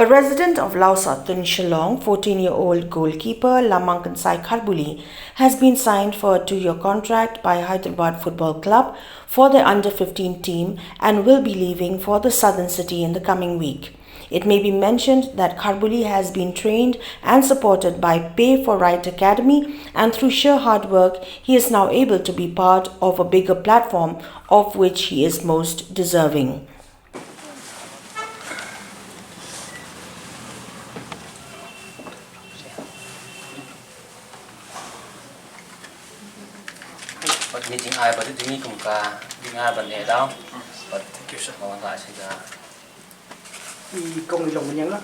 A resident of Lausa, Tun Shillong, 14-year-old goalkeeper Lamang Kansai Kharbuli has been signed for a 2-year contract by Hyderabad Football Club for the under-15 team and will be leaving for the southern city in the coming week. It may be mentioned that Kharbuli has been trained and supported by Pay for Right Academy, and through sheer hard work, he is now able to be part of a bigger platform of which he is most deserving. But meeting I but the meeting ka ding I but ne down but Thank you, sir. mo ta sai ga I công đi lồng mình nhắn lắm.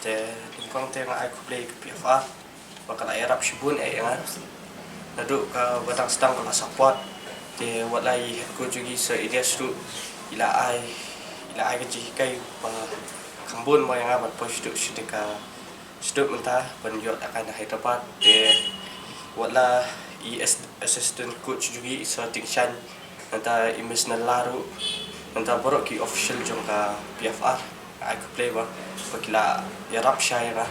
Te con te ai ku play ke PFA bakal ai rap shibun ai nga. Nadu ka batang sedang ka support te walai ko jugi se ideas tu ila ai ke ji kai pa kambun mo yang amat positif sedeka seduk mentah penjot akan Hyderabad te wala assistant coach jugi sa Tingshan nanta emotional laru nanta borok ki official jong ka PFR ai ku play ba bakila yarap syaya.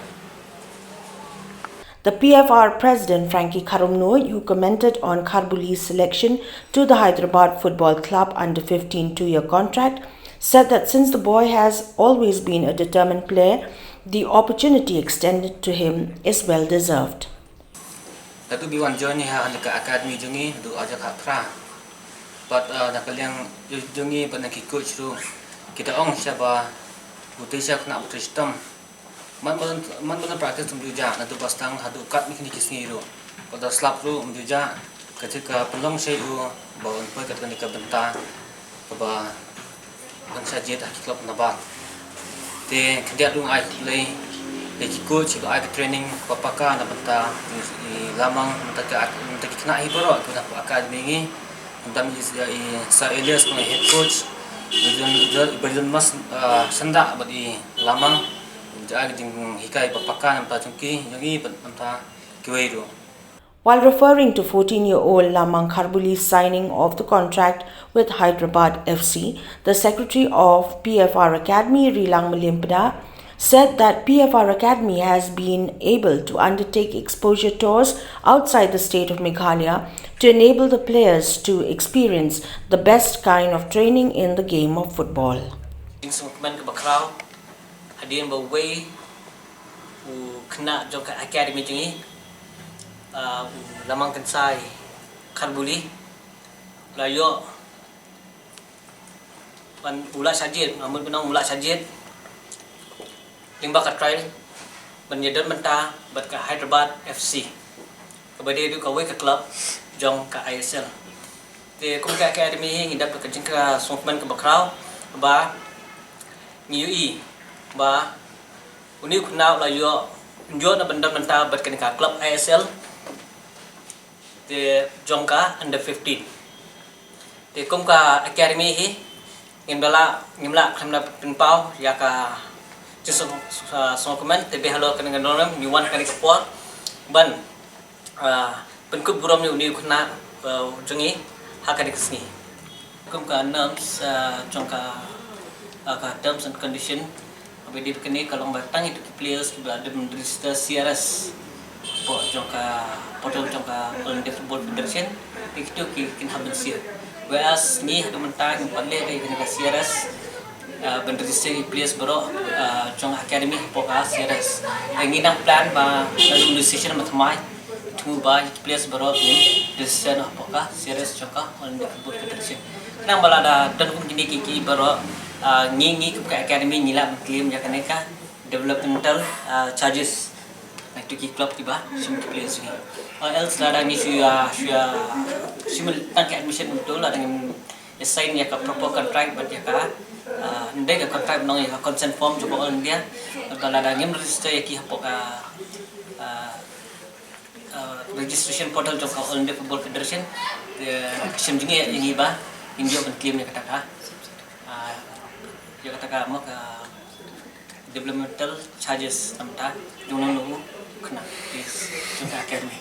The PFR president Frankie Karumnoy, who commented on Kharbuli's selection to the Hyderabad Football Club under-15 2-year contract, said that since the boy has always been a determined player, the opportunity extended to him is well deserved. Tatu biwan join ha an ka academy jungi du aja ka pra but nakaliang jungi pa coach tu kita ong siapa butuh siapa nak butuh sistem man practice menjuja natu pastang hadu kat mikni kisni ro pada slap ru menjuja ketika pelong sei ru bawon pa kat kan benta ba kan sajet klub nabal te kedia dung ai play Lagi coach ai training papaka na benta lamang mentaka kena hiboro kuna academy ni untam sa Elias kuna head coach berdun mas senda badi lamang jadi ding hikai papaka na chungki yangi benta kiweido. While referring to 14-year-old Lamang Kharbuli's signing of the contract with Hyderabad FC, the secretary of PFR Academy, Rilang Malimpada, said that PFR Academy has been able to undertake exposure tours outside the state of Meghalaya to enable the players to experience the best kind of training in the game of football. Instrumen ke bakrau hadirin bawai kena jangka academy ini Lamang Kansai Kharbuli layo pan mula sajid namun benang mula sajid limba ka trial menyedan menta bat ka Hyderabad FC kabadi itu kawai ke club jong ka ISL te kum ka academy ngidap ka jingka songman ke bakrau ba ngiui ba uni kunau layo njo na benda menta bat ka club ISL te jong ka under 15 te kum ka academy hi ngimla khamna pinpau ya ka so comment te behalo kan ngandom nyuan kan kapor ban penkut buram ni uni khna jungi hakani ksni kum ka norms jongka terms and condition abedi kini kalau batang itu players ada register CRS po jongka portal jongka Olympic Football Federation itu kin haben sir whereas ni hadu mentang palle kai kan CRS berregister players baru jong academy poka CRS ngina plan ba administration mathmai tu ba players baru ni register poka CRS jongka Olympic Football Federation nang balada dan kum jini kiki baru ngi ke academy nila claim ya kaneka developmental charges itu ki club tiba sim players ni else lada ni shua simultan ke admission betul ada yang sign ya ka proper contract but ya ka ndai ka contract nong ya consent form coba on dia kalau ada yang register ya ki hapoka registration portal jong ka Olympic Football Federation sim jingi yang iba injo kan claim ya kata ya kata mo ka developmental charges amta jong nong kena is academy